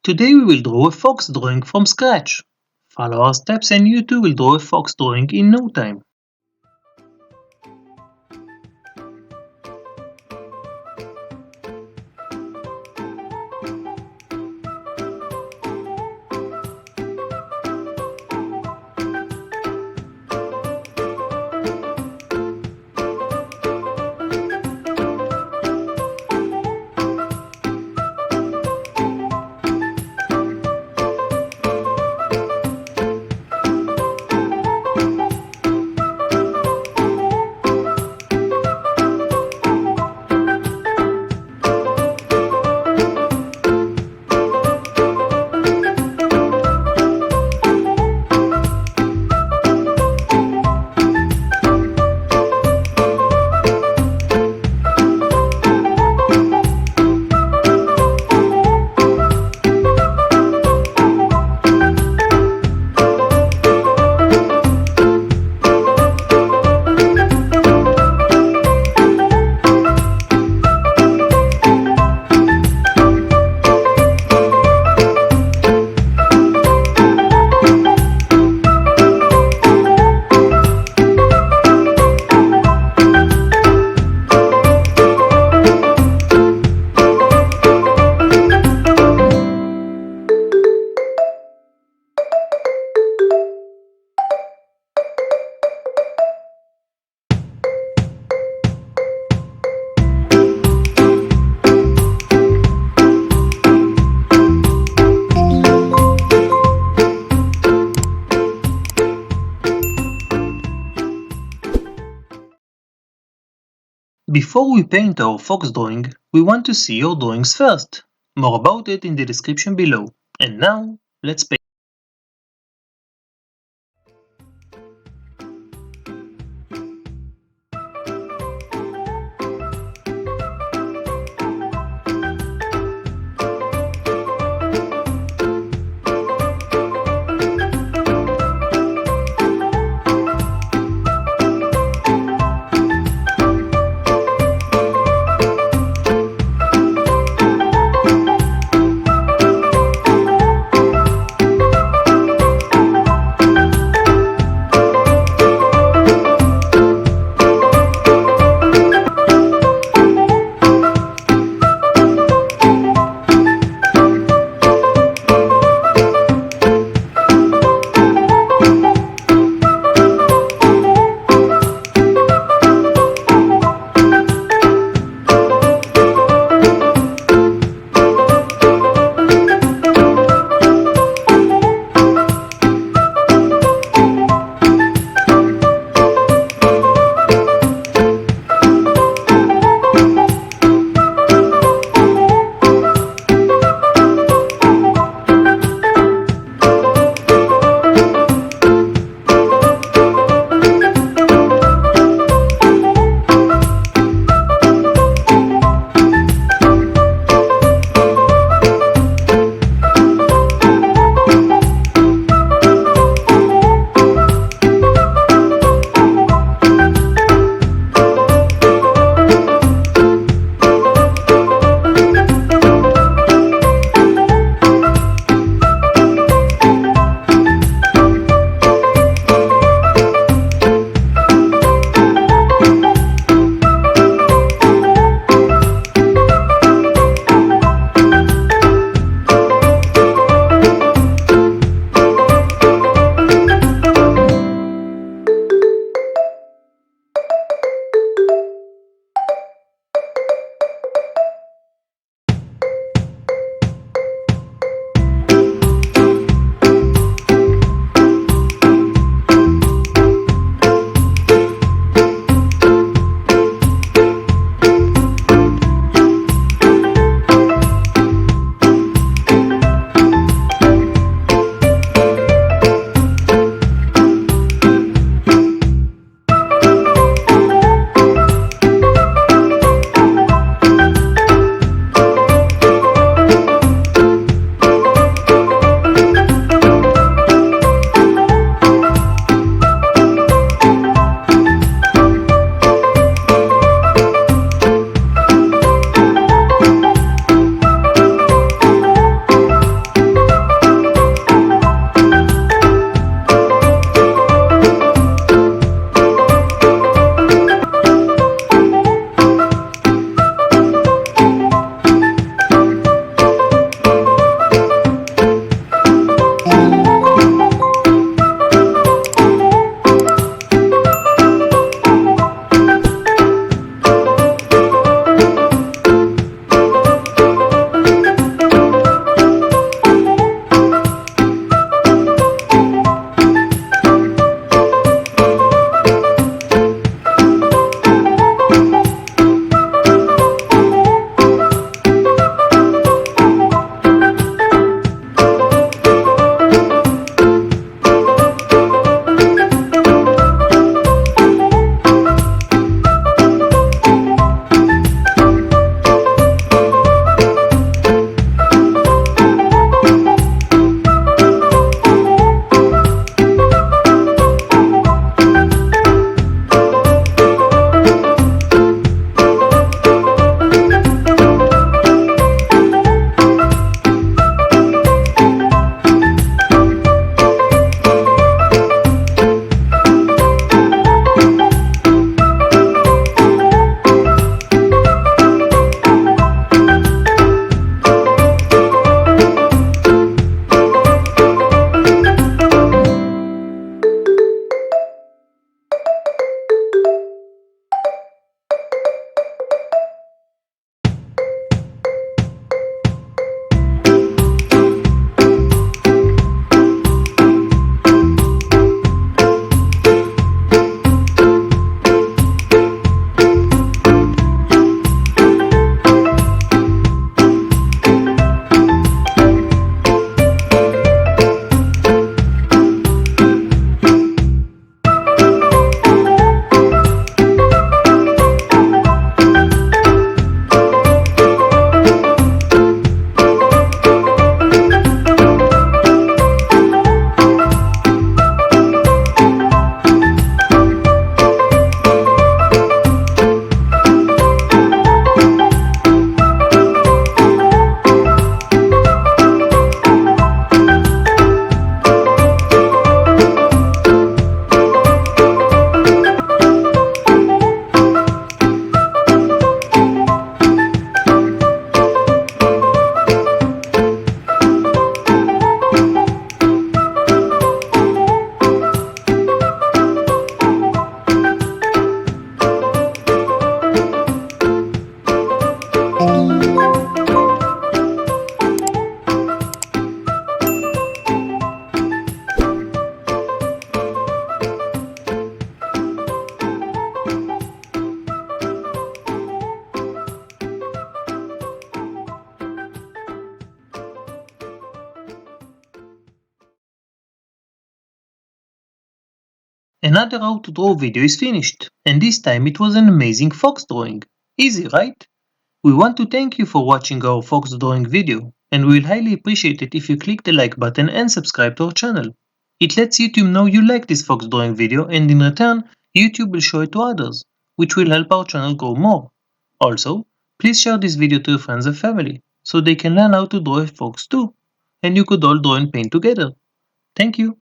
Today we will draw a fox drawing from scratch. Follow our steps and you too will draw a fox drawing in no time. Before we paint our fox drawing, we want to see your drawings first. More about it in the description below. And now, let's paint. Another how to draw video is finished, and this time it was an amazing fox drawing. Easy, right? We want to thank you for watching our fox drawing video, and we will highly appreciate it if you click the like button and subscribe to our channel. It lets YouTube know you like this fox drawing video, and in return, YouTube will show it to others, which will help our channel grow more. Also, please share this video to your friends and family, so they can learn how to draw a fox too, and you could all draw and paint together. Thank you.